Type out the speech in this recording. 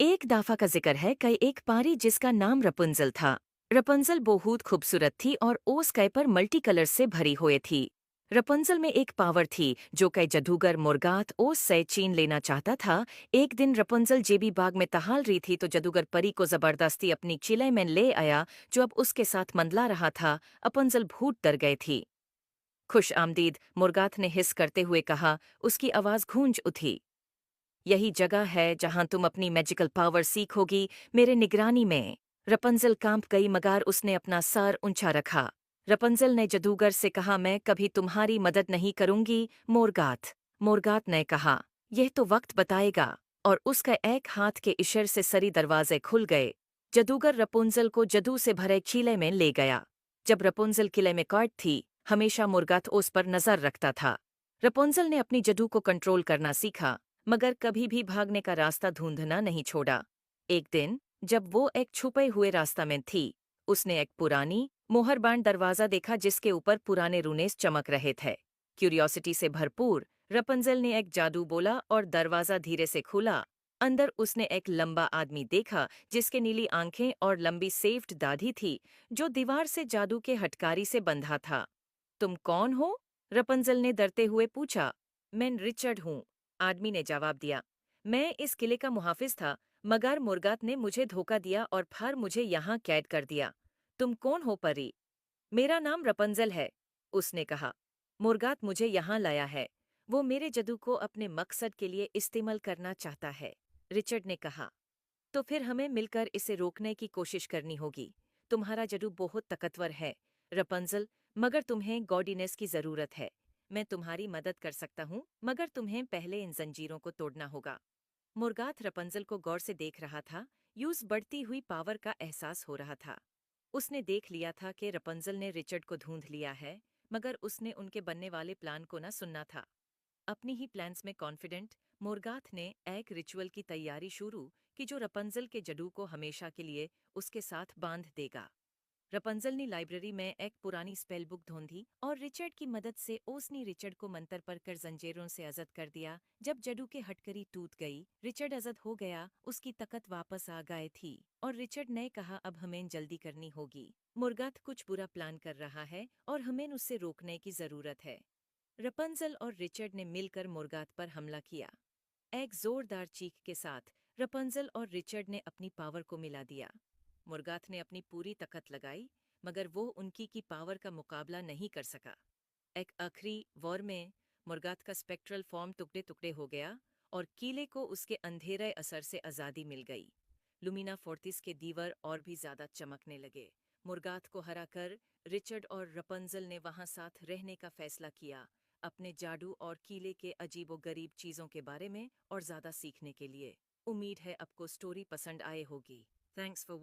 एक दाफा का जिक्र है कई एक पारी जिसका नाम रपुंजल था। रपुंजल बहुत खूबसूरत थी और ओस कई पर मल्टी कलर से भरी हुई थी। रपुंजल में एक पावर थी जो कई जादूगर मुर्गात ओस से छीन लेना चाहता था। एक दिन रपुंजल जेबी बाग में टहल रही थी तो जादूगर परी को जबरदस्ती अपनी चिले में ले आया जो अब उसके साथ मंडला रहा था। रपुंजल भूत डर गई थी। खुश आमदीद मुर्गात ने हिस करते हुए कहा। उसकी आवाज गूंज उठी। यही जगह है जहां तुम अपनी मैजिकल पावर सीखोगी, मेरे निगरानी में। रपुंजल कांप गई मगर उसने अपना सर ऊंचा रखा। रपुंजल ने जादूगर से कहा, मैं कभी तुम्हारी मदद नहीं करूंगी मोरगात। मोरगात ने कहा, यह तो वक्त बताएगा। और उसका एक हाथ के इशारे से सरी दरवाजे खुल गए। जादूगर रपुंजल को जादू से भरे चीले में ले गया। जब रपुंजल किले में कैद थी, हमेशा मुर्गात उस पर नजर रखता था। रपुंजल ने अपनी जादू को कंट्रोल करना सीखा, मगर कभी भी भागने का रास्ता ढूंढना नहीं छोड़ा। एक दिन जब वो एक छुपे हुए रास्ता में थी, उसने एक पुरानी मोहरबान दरवाजा देखा जिसके ऊपर पुराने रूनेस चमक रहे थे। क्यूरियोसिटी से भरपूर रपुंजल ने एक जादू बोला और दरवाजा धीरे से खुला। अंदर उसने एक लंबा आदमी देखा जिसके नीली आंखें और लंबी सेव्ड दाढ़ी थी, जो दीवार से जादू के हटकारी से बंधा था। तुम कौन हो? रपुंजल ने डरते हुए पूछा। मैं रिचर्ड हूँ, आदमी ने जवाब दिया। मैं इस किले का मुहाफिज था, मगर मुर्गात ने मुझे धोखा दिया और फिर मुझे यहाँ कैद कर दिया। तुम कौन हो परी? मेरा नाम रपुंजल है, उसने कहा। मुर्गात मुझे यहाँ लाया है। वो मेरे जादू को अपने मकसद के लिए इस्तेमाल करना चाहता है, रिचर्ड ने कहा। तो फिर हमें मिलकर इसे रोकने की कोशिश करनी होगी। तुम्हारा जादू बहुत ताकतवर है रपुंजल, मगर तुम्हें गॉडीनेस की जरूरत है। मैं तुम्हारी मदद कर सकता हूँ, मगर तुम्हें पहले इन जंजीरों को तोड़ना होगा। मुर्गात रपुंजल को गौर से देख रहा था। यूज बढ़ती हुई पावर का एहसास हो रहा था। उसने देख लिया था कि रपुंजल ने रिचर्ड को ढूंढ लिया है, मगर उसने उनके बनने वाले प्लान को न सुनना था। अपनी ही प्लान्स में कॉन्फिडेंट मोरगाथ ने एक रिचुअल की तैयारी शुरू की जो रपुंजल के जादू को हमेशा के लिए उसके साथ बांध देगा। रपुंजल ने लाइब्रेरी में एक पुरानी स्पेल बुक ढूंढी और रिचर्ड की मदद से उसने रिचर्ड को मंतर पर कर जंजीरों से आजाद कर दिया। जब जादू के हटकड़ी टूट गई, रिचर्ड आजाद हो गया, उसकी ताकत वापस आ गई थी। और रिचर्ड ने कहा, अब हमें जल्दी करनी होगी। मुर्गाथ कुछ बुरा प्लान कर रहा है और हमें उससे रोकने की जरूरत है। रपुंजल और रिचर्ड ने मिलकर मुर्गाथ पर हमला किया। एक जोरदार चीख के साथ रपुंजल और रिचर्ड ने अपनी पावर को मिला दिया। मुर्गाथ ने अपनी पूरी ताकत लगाई, मगर वो उनकी की पावर का मुकाबला नहीं कर सका। एक आखिरी वॉर में मुर्गाथ का स्पेक्ट्रल फॉर्म टुकड़े टुकड़े हो गया और किले को उसके अंधेरे असर से आज़ादी मिल गई। लुमिना फोर्टिस के दीवार और भी ज्यादा चमकने लगे। मुर्गाथ को हराकर रिचर्ड और रपुंजल ने वहां साथ रहने का फैसला किया, अपने जादू और किले के अजीबो-गरीब चीजों के बारे में और ज्यादा सीखने के लिए। उम्मीद है आपको स्टोरी पसंद आए होगी। Thanks for